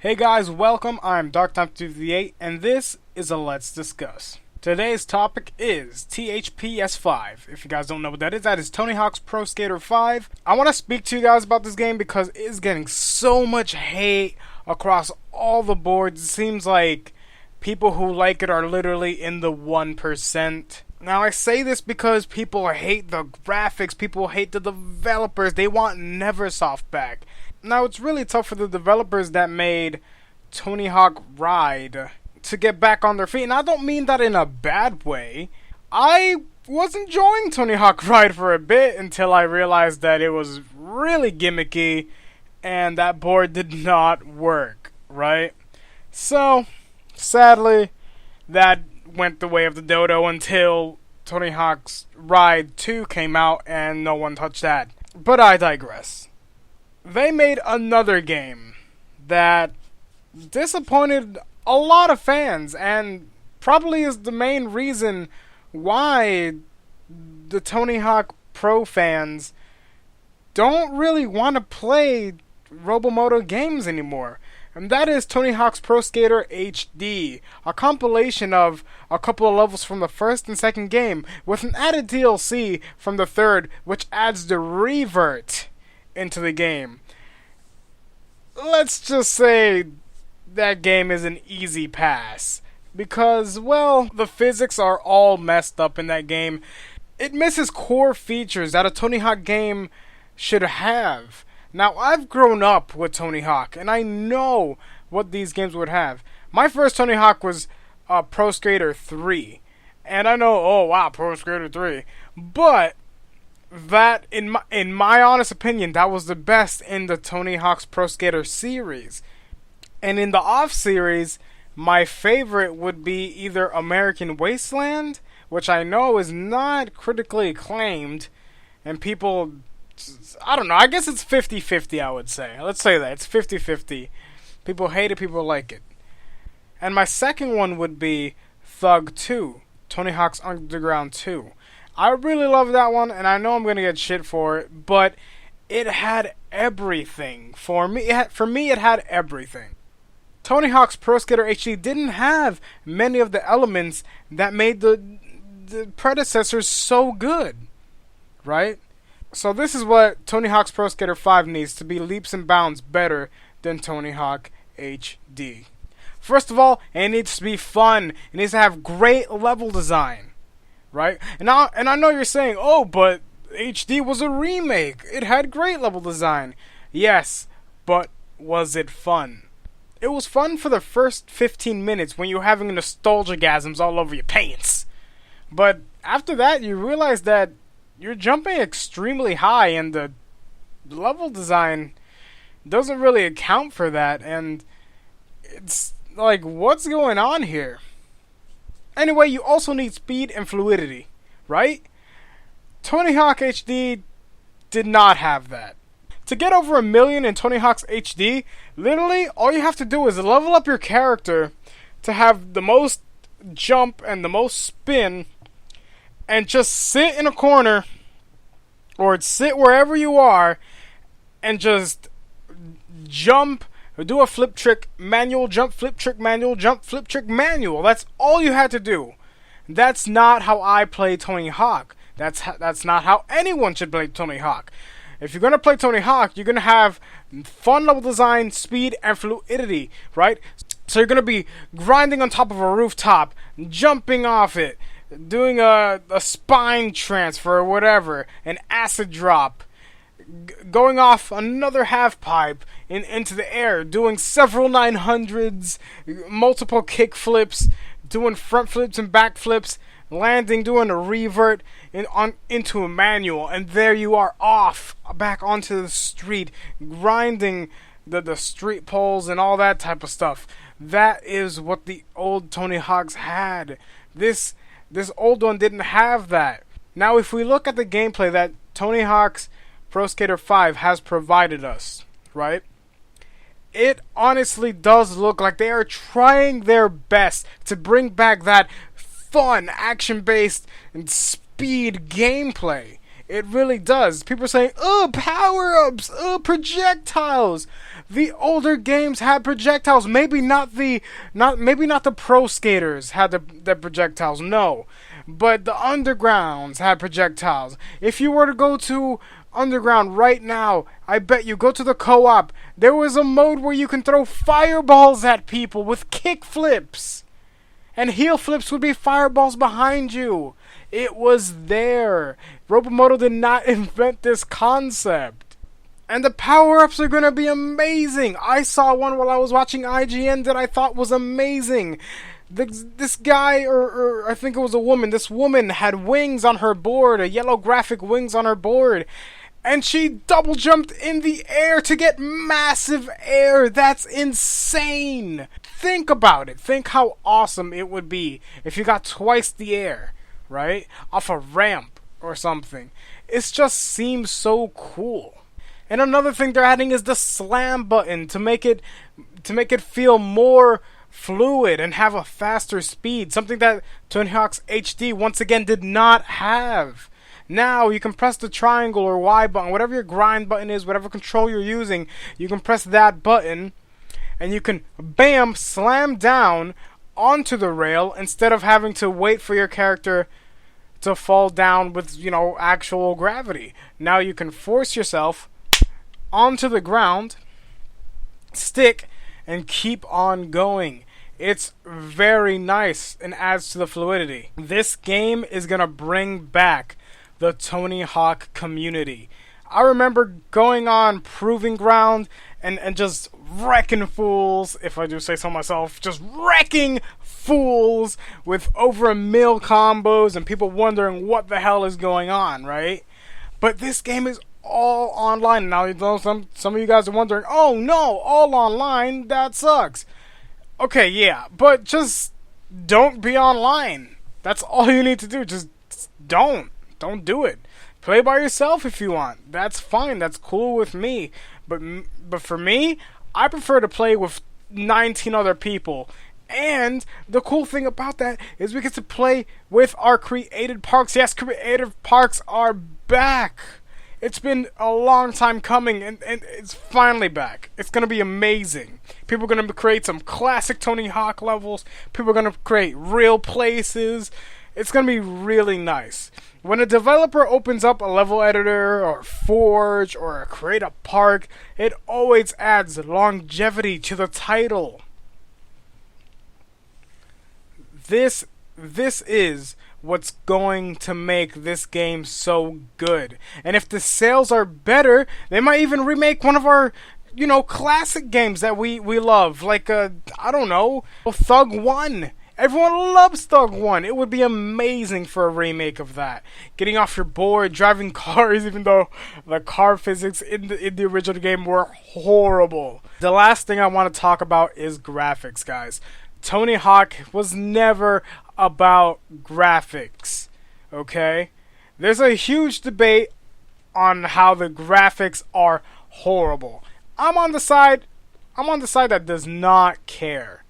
Hey guys, welcome. I'm DarkTime258, and this is a Let's Discuss. Today's topic is THPS5. If you guys don't know what that is Tony Hawk's Pro Skater 5. I want to speak to you guys about this game because it is getting so much hate across all the boards. It seems like people who like it are literally in the 1%. Now, I say this because people hate the graphics, people hate the developers, they want Neversoft back. Now, it's really tough for the developers that made Tony Hawk Ride to get back on their feet, and I don't mean that in a bad way. I was enjoying Tony Hawk Ride for a bit until I realized that it was really gimmicky, and that board did not work, right? So, sadly, that went the way of the dodo until Tony Hawk's Ride 2 came out, and no one touched that. But I digress. They made another game that disappointed a lot of fans and probably is the main reason why the Tony Hawk Pro fans don't really want to play Robomoto games anymore. And that is Tony Hawk's Pro Skater HD, a compilation of a couple of levels from the first and second game with an added DLC from the third, which adds the Revert into the game. Let's just say that game is an easy pass because, well, the physics are all messed up in that game. It misses core features that a Tony Hawk game should have. Now, I've grown up with Tony Hawk, and I know what these games would have. My first Tony Hawk was Pro Skater 3, and I know, oh wow, Pro Skater 3, but that, in my honest opinion, that was the best in the Tony Hawk's Pro Skater series. And in the off series, my favorite would be either American Wasteland, which I know is not critically acclaimed, and people, I don't know, I guess it's 50-50, I would say. Let's say that, it's 50-50. People hate it, people like it. And my second one would be Thug 2, Tony Hawk's Underground 2. I really love that one, and I know I'm gonna get shit for it, but it had everything. For me, it had everything. Tony Hawk's Pro Skater HD didn't have many of the elements that made the predecessors so good, right? So this is what Tony Hawk's Pro Skater 5 needs to be leaps and bounds better than Tony Hawk HD. First of all, it needs to be fun. It needs to have great level design. Right? And I know you're saying, oh, but HD was a remake. It had great level design. Yes, but was it fun? It was fun for the first 15 minutes when you're having nostalgia-gasms all over your pants. But after that, you realize that you're jumping extremely high and the level design doesn't really account for that. And it's like, what's going on here? Anyway, you also need speed and fluidity, right? Tony Hawk HD did not have that. To get over 1 million in Tony Hawk's HD, literally all you have to do is level up your character to have the most jump and the most spin and just sit in a corner or sit wherever you are and just jump, do a flip trick, manual, jump, flip trick, manual, jump, flip trick, manual. That's all you had to do. That's not how I play Tony Hawk. That's not how anyone should play Tony Hawk. If you're going to play Tony Hawk, you're going to have fun level design, speed, and fluidity, right? So you're going to be grinding on top of a rooftop, jumping off it, doing a spine transfer or whatever, an acid drop, going off another half pipe into the air, doing several 900s, multiple kick flips, doing front flips and back flips, landing, doing a revert into a manual, and there you are off back onto the street, grinding the street poles and all that type of stuff. That is what the old Tony Hawks had. This old one didn't have that. Now, if we look at the gameplay that Tony Hawk's Pro Skater 5 has provided us, right? It honestly does look like they are trying their best to bring back that fun, action-based, and speed gameplay. It really does. People are saying, "Oh, power-ups, oh, projectiles." The older games had projectiles. Maybe not the pro skaters had the projectiles. No, but the undergrounds had projectiles. If you were to go to underground right now, I bet you go to the co-op. There was a mode where you can throw fireballs at people with kick flips. And heel flips would be fireballs behind you. It was there. Robomoto did not invent this concept. And the power-ups are going to be amazing. I saw one while I was watching IGN that I thought was amazing. This guy, or I think it was a woman, this woman had wings on her board, a yellow graphic wings on her board. And she double jumped in the air to get massive air. That's insane. Think about it. Think how awesome it would be if you got twice the air, right? Off a ramp or something. It just seems so cool. And another thing they're adding is the slam button to make it feel more fluid and have a faster speed. Something that Tony Hawk's HD once again did not have. Now you can press the triangle or Y button, whatever your grind button is, whatever control you're using, you can press that button and you can, bam, slam down onto the rail instead of having to wait for your character to fall down with, actual gravity. Now you can force yourself onto the ground, stick, and keep on going. It's very nice and adds to the fluidity. This game is going to bring back the Tony Hawk community. I remember going on Proving Ground and just wrecking fools, if I do say so myself, just wrecking fools with over 1 mil combos and people wondering what the hell is going on, right? But this game is all online. Now, some of you guys are wondering, oh no, all online, that sucks. Okay, yeah, but just don't be online. That's all you need to do. Just don't. Don't do it. Play by yourself if you want. That's fine. That's cool with me. But for me, I prefer to play with 19 other people. And the cool thing about that is we get to play with our created parks. Yes, creative parks are back. It's been a long time coming, and it's finally back. It's going to be amazing. People are going to create some classic Tony Hawk levels. People are going to create real places. It's going to be really nice. When a developer opens up a level editor or Forge or create a park, it always adds longevity to the title. This is what's going to make this game so good. And if the sales are better, they might even remake one of our, classic games that we love. Like, I don't know, Thug 1. Everyone loves Thug 1. It would be amazing for a remake of that. Getting off your board, driving cars, even though the car physics in the original game were horrible. The last thing I want to talk about is graphics, guys. Tony Hawk was never about graphics, okay? There's a huge debate on how the graphics are horrible. I'm on the side that does not care.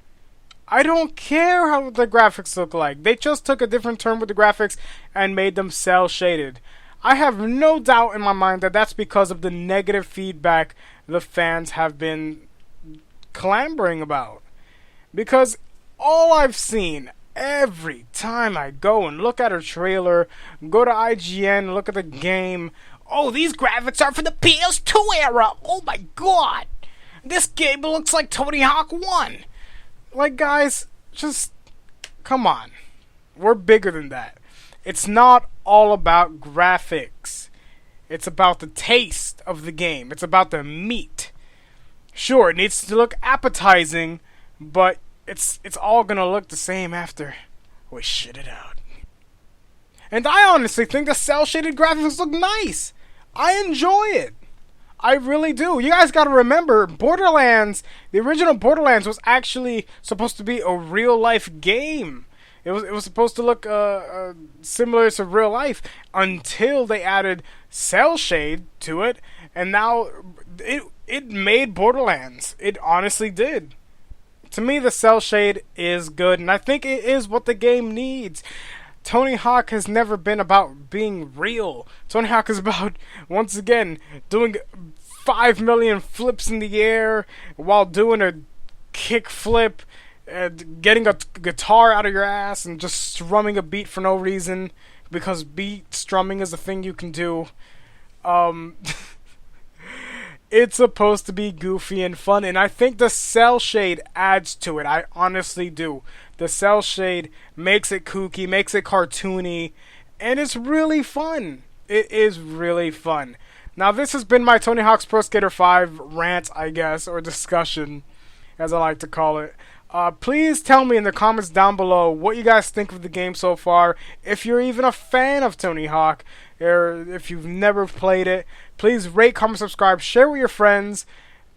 I don't care how the graphics look like. They just took a different turn with the graphics and made them cel shaded. I have no doubt in my mind that that's because of the negative feedback the fans have been clamoring about. Because all I've seen every time I go and look at a trailer, go to IGN, look at the game, oh, these graphics are for the PS2 era. Oh my god. This game looks like Tony Hawk 1. Like, guys, just come on. We're bigger than that. It's not all about graphics. It's about the taste of the game. It's about the meat. Sure, it needs to look appetizing, but it's all gonna look the same after we shit it out. And I honestly think the cel-shaded graphics look nice. I enjoy it. I really do. You guys gotta remember, Borderlands, the original Borderlands was actually supposed to be a real-life game. It was supposed to look similar to real life until they added cel shade to it, and now it made Borderlands. It honestly did. To me, the cel shade is good, and I think it is what the game needs. Tony Hawk has never been about being real. Tony Hawk is about, once again, doing 5 million flips in the air while doing a kick flip, and getting a guitar out of your ass and just strumming a beat for no reason, because beat strumming is a thing you can do. It's supposed to be goofy and fun, and I think the cell shade adds to it. I honestly do. The cell shade makes it kooky, makes it cartoony, and it's really fun. It is really fun. Now, this has been my Tony Hawk's Pro Skater 5 rant, I guess, or discussion, as I like to call it. Please tell me in the comments down below what you guys think of the game so far. If you're even a fan of Tony Hawk, or if you've never played it, please rate, comment, subscribe, share with your friends.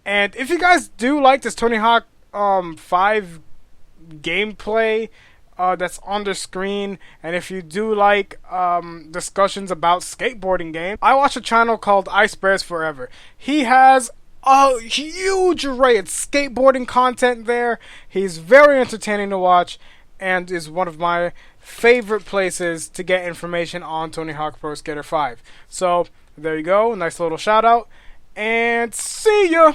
And if you guys do like this Tony Hawk 5 gameplay that's on the screen, and if you do like discussions about skateboarding games, I watch a channel called Ice Bears Forever. He has a huge array of skateboarding content there. He's very entertaining to watch and is one of my favorite places to get information on Tony Hawk Pro Skater 5. So there you go, nice little shout out, and see ya!